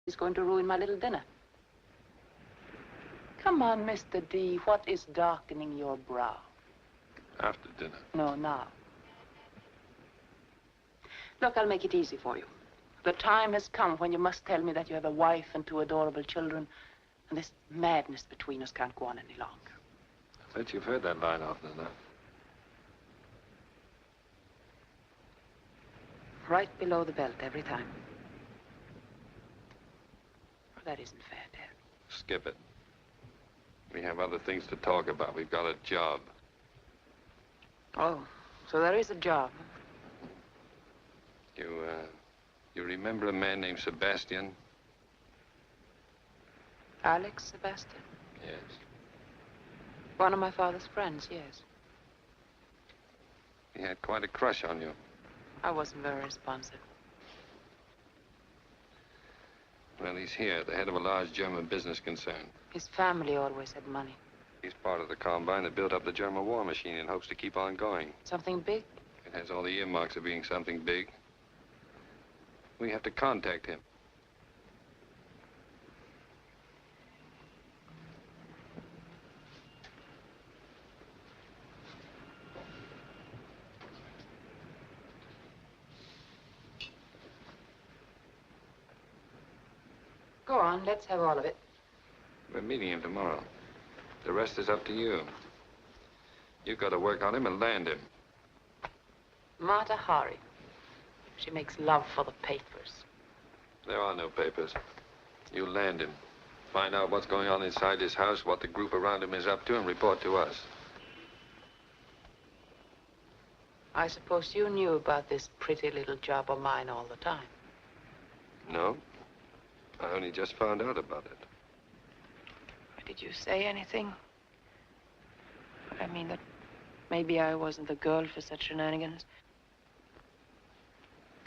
He's going to ruin my little dinner. Come on, Mr. D. What is darkening your brow? After dinner. No, now. Look, I'll make it easy for you. The time has come when you must tell me that you have a wife and 2 adorable children, and this madness between us can't go on any longer. I bet you've heard that line often enough. Right below the belt every time. Well, that isn't fair, Dad. Skip it. We have other things to talk about. We've got a job. Oh, so there is a job. You remember a man named Sebastian? Alex Sebastian? Yes. One of my father's friends, yes. He had quite a crush on you. I wasn't very responsive. Well, he's here, the head of a large German business concern. His family always had money. He's part of the combine that built up the German war machine and hopes to keep on going. Something big? It has all the earmarks of being something big. We have to contact him. Go on, let's have all of it. We're meeting him tomorrow. The rest is up to you. You've got to work on him and land him. Mata Hari. She makes love for the papers. There are no papers. You land him. Find out what's going on inside his house, what the group around him is up to, and report to us. I suppose you knew about this pretty little job of mine all the time. No. I only just found out about it. Did you say anything? I mean that maybe I wasn't the girl for such shenanigans.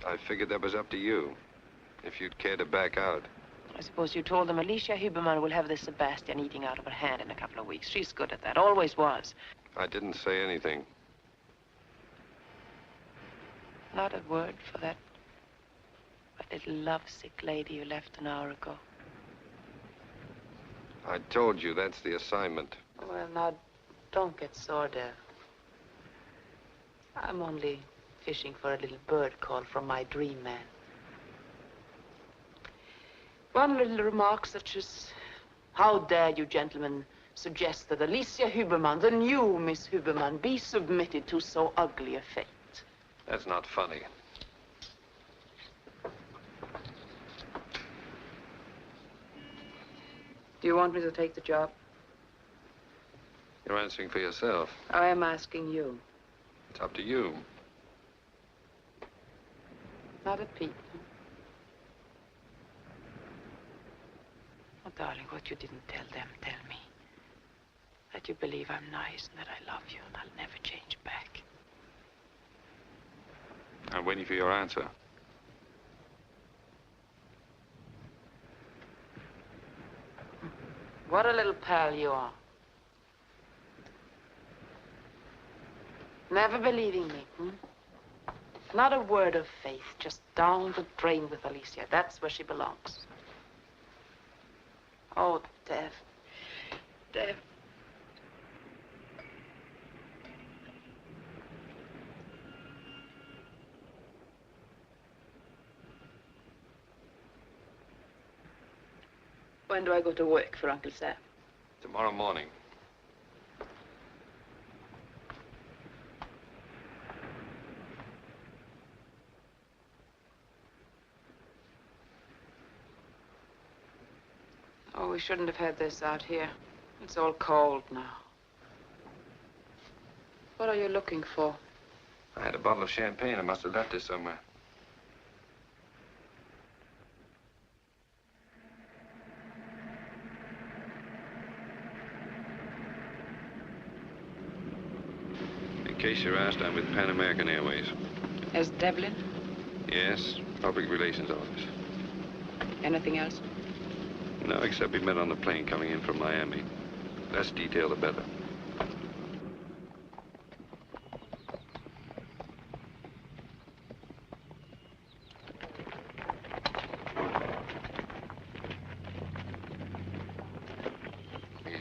I figured that was up to you, if you'd care to back out. I suppose you told them Alicia Huberman will have this Sebastian eating out of her hand in a couple of weeks. She's good at that, always was. I didn't say anything. Not a word for that little lovesick lady you left an hour ago. I told you that's the assignment. Well, now, don't get sore, Dad. I'm only fishing for a little bird call from my dream man. One little remark such as, how dare you gentlemen suggest that Alicia Huberman, the new Miss Huberman, be submitted to so ugly a fate? That's not funny. Do you want me to take the job? You're answering for yourself. I am asking you. It's up to you. Not a peep. Oh, darling, what you didn't tell them, tell me. That you believe I'm nice and that I love you and I'll never change back. I'm waiting for your answer. What a little pal you are. Never believing me, hmm? Not a word of faith, just down the drain with Alicia. That's where she belongs. Oh, Dev. Dev. When do I go to work for Uncle Sam? Tomorrow morning. Oh, we shouldn't have had this out here. It's all cold now. What are you looking for? I had a bottle of champagne. I must have left it somewhere. In case you're asked, I'm with Pan American Airways. As Devlin? Yes, Public Relations Office. Anything else? No, except we met on the plane coming in from Miami. Less detail, the better.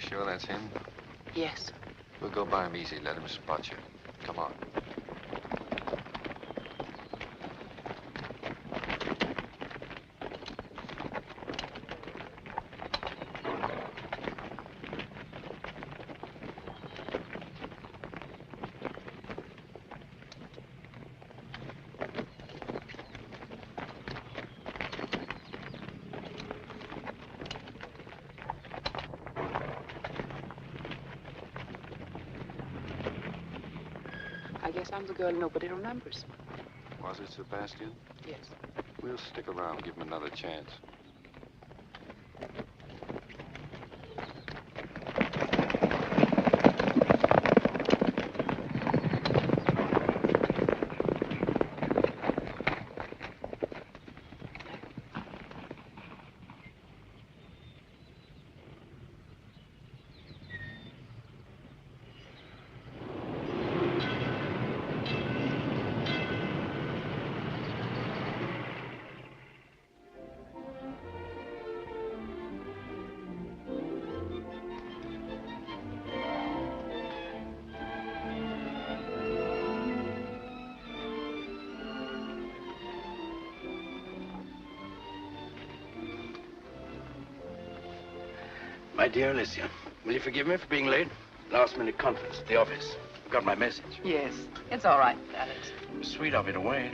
sure that's him? Yes. We'll go by him easy. Let him spot you. Come on. I guess I'm the girl nobody remembers. Was it Sebastian? Yes. We'll stick around, give him another chance. My dear Alicia, will you forgive me for being late? Last-minute conference at the office. You got my message. Yes. It's all right, Alex. Sweet of you to wait.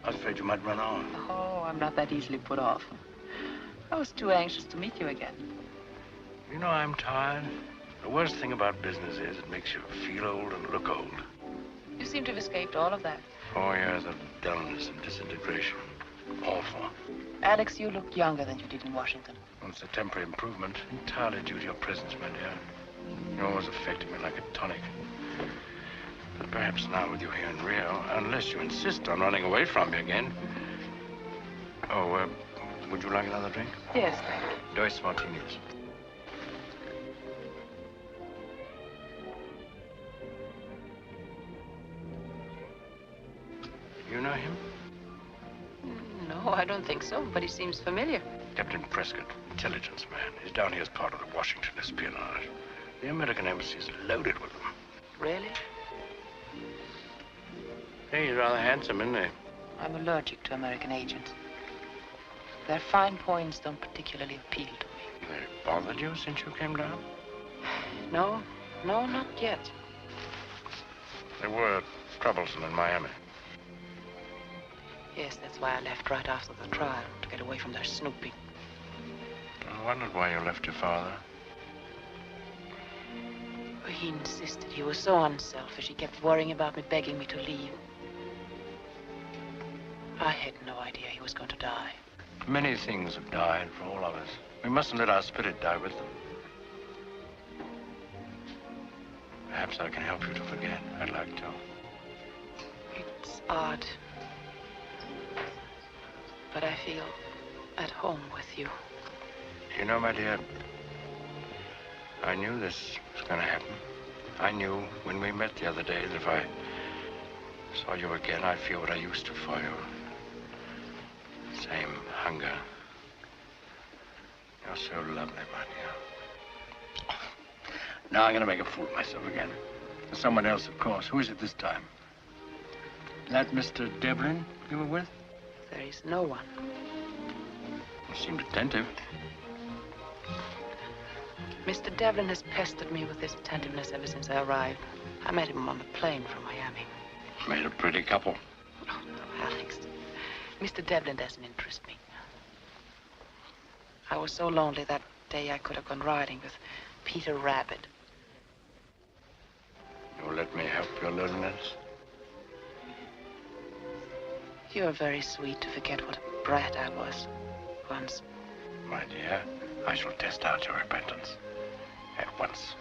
I was afraid you might run off. Oh, I'm not that easily put off. I was too anxious to meet you again. You know, I'm tired. The worst thing about business is it makes you feel old and look old. You seem to have escaped all of that. 4 years of dullness and disintegration. Awful. Alex, you look younger than you did in Washington. Well, it's a temporary improvement, entirely due to your presence, my dear. You always affected me like a tonic. But perhaps now with you here in Rio, unless you insist on running away from me again. Oh, would you like another drink? Yes, thank you. Dos martinis. You know him? No, I don't think so, but he seems familiar. Captain Prescott, intelligence man. He's down here as part of the Washington espionage. The American embassy is loaded with them. Really? Hey, he's rather handsome, isn't he? I'm allergic to American agents. Their fine points don't particularly appeal to me. They bothered you since you came down? No, not yet. They were troublesome in Miami. Yes, that's why I left right after the trial, to get away from their snooping. I wondered why you left your father. He insisted. He was so unselfish. He kept worrying about me, begging me to leave. I had no idea he was going to die. Many things have died for all of us. We mustn't let our spirit die with them. Perhaps I can help you to forget. I'd like to. It's odd. But I feel at home with you. You know, my dear, I knew this was going to happen. I knew when we met the other day that if I saw you again, I'd feel what I used to for you. Same hunger. You're so lovely, my dear. Now I'm going to make a fool of myself again. Someone else, of course. Who is it this time? That Mr. Devlin you were with? There is no one. You seemed attentive. Mr. Devlin has pestered me with this attentiveness ever since I arrived. I met him on the plane from Miami. Made a pretty couple. Oh, no, Alex. Mr. Devlin doesn't interest me. I was so lonely that day I could have gone riding with Peter Rabbit. You'll let me help your loneliness? You're very sweet to forget what a brat I was once. My dear, I shall test out your repentance at once.